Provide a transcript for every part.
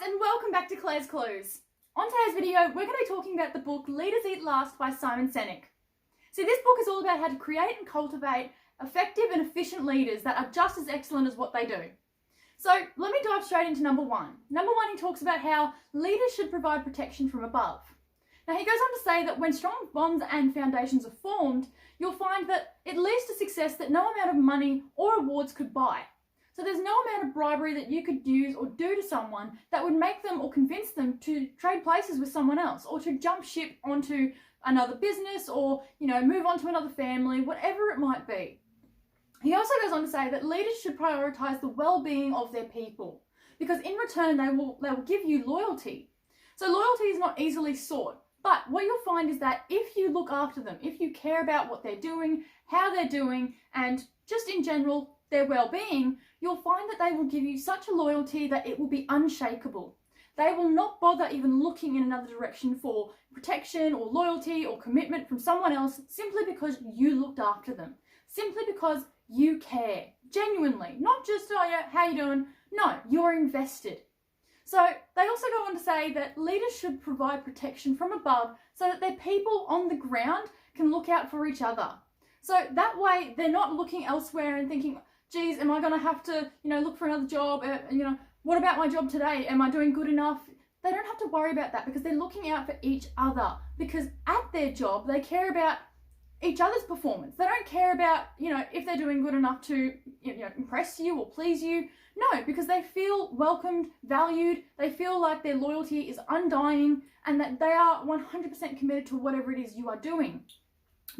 and welcome back to Claire's Clues. On today's video, we're going to be talking about the book Leaders Eat Last by Sinek. See, this book is all about how to create and cultivate effective and efficient leaders that are just as excellent as what they do. So let me dive straight into number one. Number one, he talks about how leaders should provide protection from above. Now he goes on to say that when strong bonds and foundations are formed, you'll find that it leads to success that no amount of money or awards could buy. So there's no amount of bribery that you could use or do to someone that would make them or convince them to trade places with someone else or to jump ship onto another business or, move on to another family, whatever it might be. He also goes on to say that leaders should prioritise the well-being of their people because in return they will give you loyalty. So loyalty is not easily sought, but what you'll find is that if you look after them, if you care about what they're doing, how they're doing, and just in general their well-being, you'll find that they will give you such a loyalty that it will be unshakable. They will not bother even looking in another direction for protection or loyalty or commitment from someone else simply because you looked after them, simply because you care, genuinely, not just, oh yeah, how you doing? No, you're invested. So they also go on to say that leaders should provide protection from above so that their people on the ground can look out for each other. So that way they're not looking elsewhere and thinking, geez, am I going to have to, look for another job? What about my job today? Am I doing good enough? They don't have to worry about that because they're looking out for each other. Because at their job, they care about each other's performance. They don't care about, if they're doing good enough to, impress you or please you. No, because they feel welcomed, valued. They feel like their loyalty is undying and that they are 100% committed to whatever it is you are doing.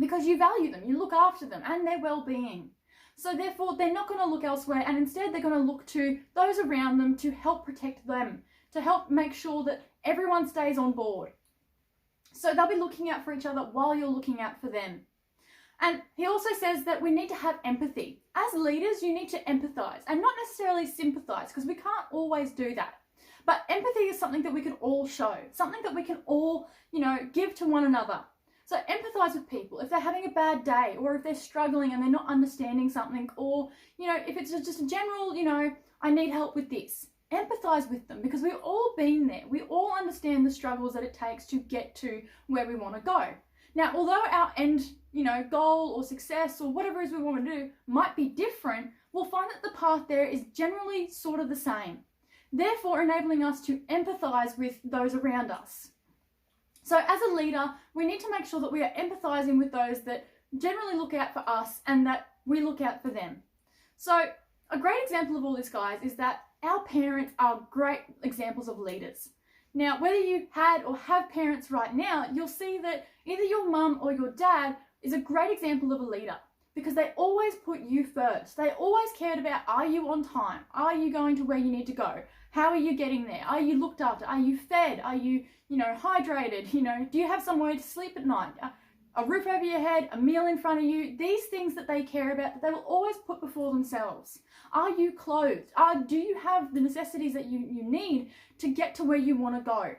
Because you value them, you look after them and their well-being. So therefore, they're not going to look elsewhere and instead they're going to look to those around them to help protect them, to help make sure that everyone stays on board. So they'll be looking out for each other while you're looking out for them. And he also says that we need to have empathy. As leaders, you need to empathise and not necessarily sympathise because we can't always do that. But empathy is something that we can all show, something that we can all, give to one another. So empathise with people if they're having a bad day or if they're struggling and they're not understanding something or, if it's just a general, I need help with this. Empathise with them because we've all been there. We all understand the struggles that it takes to get to where we want to go. Now, although our end, goal or success or whatever it is we want to do might be different, we'll find that the path there is generally sort of the same. Therefore, enabling us to empathise with those around us. So as a leader, we need to make sure that we are empathising with those that generally look out for us and that we look out for them. So a great example of all this, guys, is that our parents are great examples of leaders. Now, whether you had or have parents right now, you'll see that either your mum or your dad is a great example of a leader because they always put you first. They always cared about, are you on time? Are you going to where you need to go? How are you getting there? Are you looked after? Are you fed? Are you, hydrated? Do you have somewhere to sleep at night? A roof over your head, a meal in front of you, these things that they care about that they will always put before themselves. Are you clothed? Do you have the necessities that you need to get to where you want to go?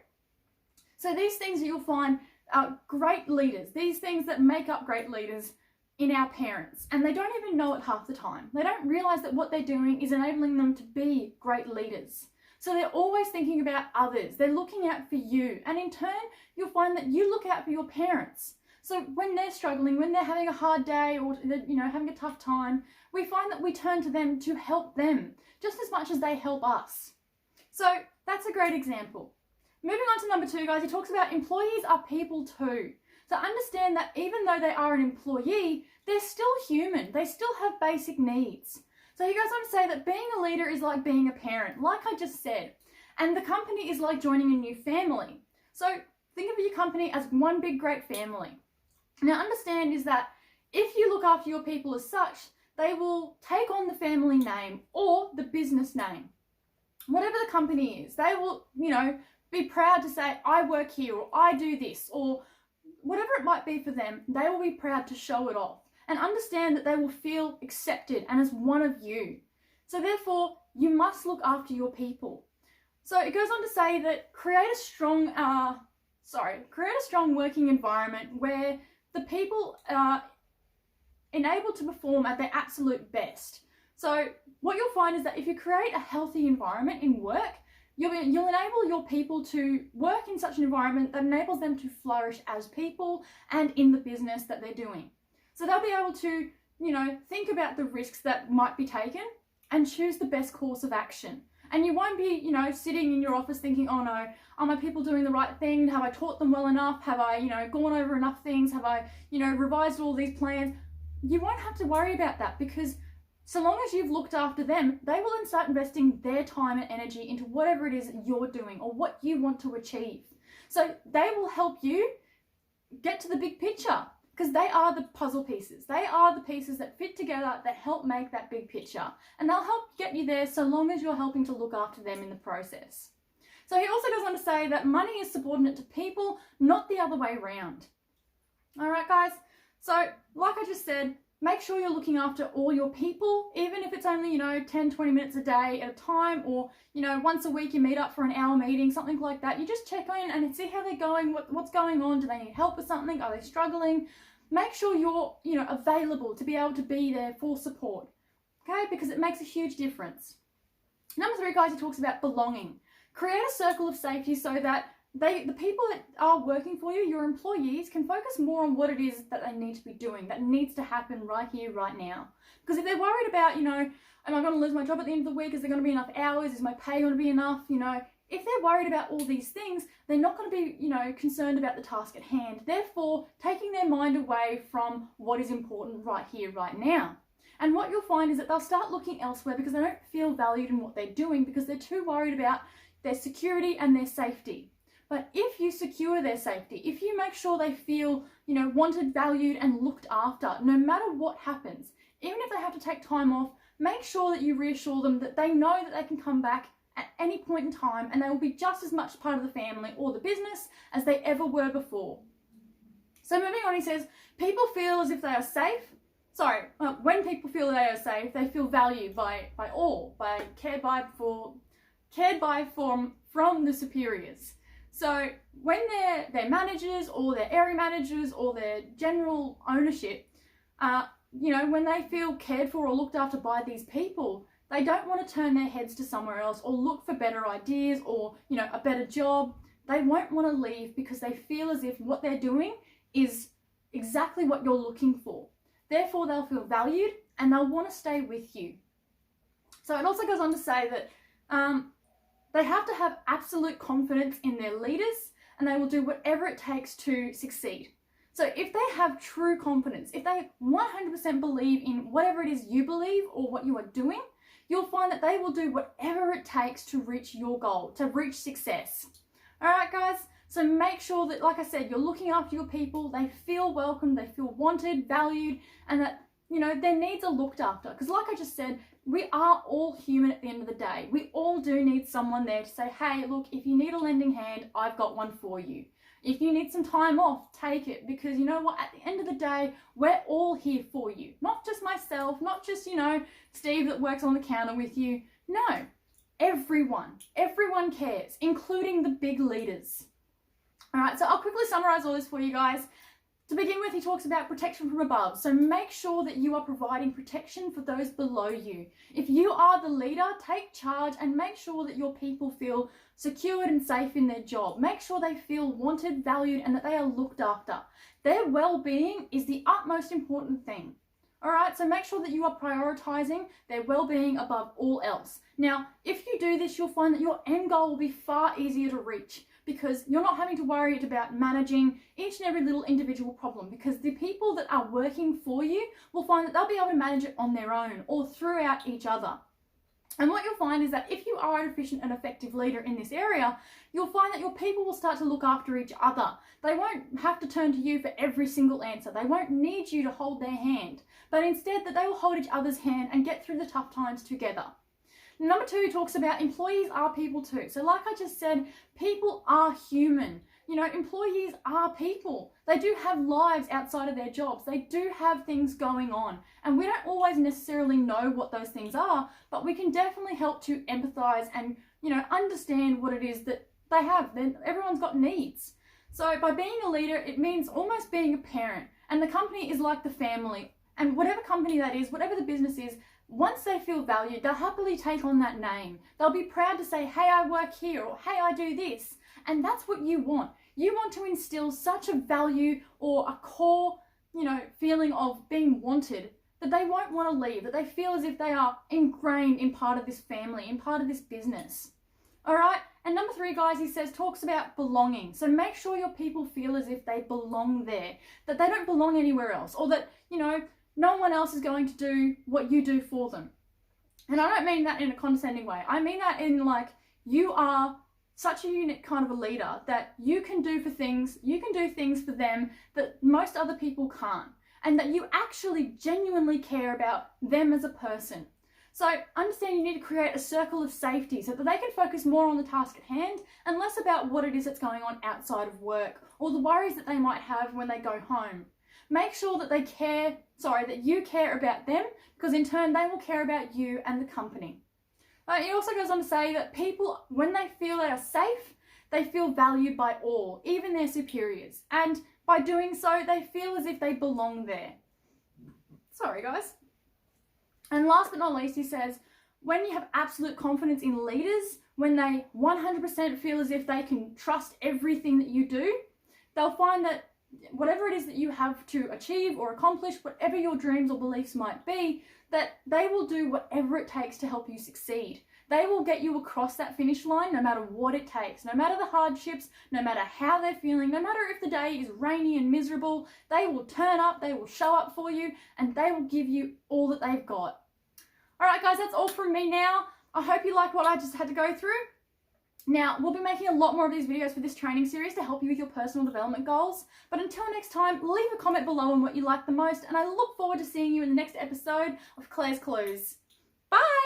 So these things that you'll find are great leaders, these things that make up great leaders in our parents, and they don't even know it half the time. They don't realise that what they're doing is enabling them to be great leaders. So they're always thinking about others. They're looking out for you. And in turn, you'll find that you look out for your parents. So when they're struggling, when they're having a hard day or they're, having a tough time, we find that we turn to them to help them just as much as they help us. So that's a great example. Moving on to number two, guys, he talks about employees are people too. So understand that even though they are an employee, they're still human. They still have basic needs. So he goes on to say that being a leader is like being a parent, like I just said. And the company is like joining a new family. So think of your company as one big great family. Now understand is that if you look after your people as such, they will take on the family name or the business name. Whatever the company is, they will, be proud to say, I work here or I do this or whatever it might be for them, they will be proud to show it off and understand that they will feel accepted and as one of you. So therefore, you must look after your people. So it goes on to say that create a strong working environment where the people are enabled to perform at their absolute best. So what you'll find is that if you create a healthy environment in work, You'll enable your people to work in such an environment that enables them to flourish as people and in the business that they're doing. So they'll be able to, think about the risks that might be taken and choose the best course of action. And you won't be, sitting in your office thinking, oh no, are my people doing the right thing? Have I taught them well enough? Have I, gone over enough things? Have I, revised all these plans? You won't have to worry about that, because so long as you've looked after them, they will then start investing their time and energy into whatever it is that you're doing or what you want to achieve. So they will help you get to the big picture, because they are the puzzle pieces. They are the pieces that fit together that help make that big picture. And they'll help get you there so long as you're helping to look after them in the process. So he also goes on to say that money is subordinate to people, not the other way around. All right, guys. So like I just said, make sure you're looking after all your people, even if it's only, 10, 20 minutes a day at a time, or, once a week you meet up for an hour meeting, something like that. You just check in and see how they're going, what's going on. Do they need help with something? Are they struggling? Make sure you're, available to be able to be there for support, okay? Because it makes a huge difference. Number 3, guys, he talks about belonging. Create a circle of safety so that the people that are working for you, your employees, can focus more on what it is that they need to be doing, that needs to happen right here, right now. Because if they're worried about, am I going to lose my job at the end of the week? Is there going to be enough hours? Is my pay going to be enough? If they're worried about all these things, they're not going to be, concerned about the task at hand. Therefore, taking their mind away from what is important right here, right now. And what you'll find is that they'll start looking elsewhere because they don't feel valued in what they're doing, because they're too worried about their security and their safety. But if you secure their safety, if you make sure they feel, wanted, valued, and looked after, no matter what happens, even if they have to take time off, make sure that you reassure them that they know that they can come back at any point in time and they will be just as much part of the family or the business as they ever were before. So moving on, he says, people feel as if they are safe. When people feel they are safe, they feel valued by all, cared by from the superiors. So when their managers or their area managers or their general ownership, when they feel cared for or looked after by these people, they don't want to turn their heads to somewhere else or look for better ideas or, a better job. They won't want to leave because they feel as if what they're doing is exactly what you're looking for. Therefore, they'll feel valued and they'll want to stay with you. So it also goes on to say that they have to have absolute confidence in their leaders, and they will do whatever it takes to succeed. So if they have true confidence, if they 100% believe in whatever it is you believe or what you are doing, you'll find that they will do whatever it takes to reach your goal, to reach success. All right, guys? So make sure that, like I said, you're looking after your people. They feel welcome, they feel wanted, valued, and that, their needs are looked after. Because like I just said, we are all human at the end of the day. We all do need someone there to say, hey, look, if you need a lending hand, I've got one for you. If you need some time off, take it, because you know what, at the end of the day, we're all here for you. Not just myself, not just, Steve that works on the counter with you. No, everyone cares, including the big leaders. All right, so I'll quickly summarize all this for you guys. To begin with, he talks about protection from above. So make sure that you are providing protection for those below you. If you are the leader, take charge and make sure that your people feel secured and safe in their job. Make sure they feel wanted, valued, and that they are looked after. Their well-being is the utmost important thing. All right, so make sure that you are prioritizing their well-being above all else. Now, if you do this, you'll find that your end goal will be far easier to reach, because you're not having to worry about managing each and every little individual problem, because the people that are working for you will find that they'll be able to manage it on their own or throughout each other. And what you'll find is that if you are an efficient and effective leader in this area, you'll find that your people will start to look after each other. They won't have to turn to you for every single answer. They won't need you to hold their hand, but instead that they will hold each other's hand and get through the tough times together. Number 2 talks about employees are people too. So like I just said, people are human. Employees are people. They do have lives outside of their jobs. They do have things going on. And we don't always necessarily know what those things are, but we can definitely help to empathize and, understand what it is that they have. Then everyone's got needs. So by being a leader, it means almost being a parent. And the company is like the family. And whatever company that is, whatever the business is, once they feel valued, they'll happily take on that name. They'll be proud to say, hey, I work here, or hey, I do this. And that's what you want. You want to instill such a value or a core, feeling of being wanted that they won't want to leave, that they feel as if they are ingrained in part of this family, in part of this business. All right? And number 3, guys, he says, talks about belonging. So make sure your people feel as if they belong there, that they don't belong anywhere else, or that, no one else is going to do what you do for them. And I don't mean that in a condescending way. I mean that in you are such a unique kind of a leader that you can do things for them that most other people can't. And that you actually genuinely care about them as a person. So understand you need to create a circle of safety so that they can focus more on the task at hand and less about what it is that's going on outside of work or the worries that they might have when they go home. Make sure that that you care about them, because in turn they will care about you and the company. He also goes on to say that people, when they feel they are safe, they feel valued by all, even their superiors. And by doing so, they feel as if they belong there. Sorry, guys. And last but not least, he says, when you have absolute confidence in leaders, when they 100% feel as if they can trust everything that you do, they'll find that whatever it is that you have to achieve or accomplish, whatever your dreams or beliefs might be, that they will do whatever it takes to help you succeed. They will get you across that finish line no matter what it takes, no matter the hardships, no matter how they're feeling, no matter if the day is rainy and miserable. They will turn up, they will show up for you, and they will give you all that they've got. All right, guys, that's all from me now. I hope you like what I just had to go through. Now, we'll be making a lot more of these videos for this training series to help you with your personal development goals. But until next time, leave a comment below on what you like the most, and I look forward to seeing you in the next episode of Claire's Clues. Bye!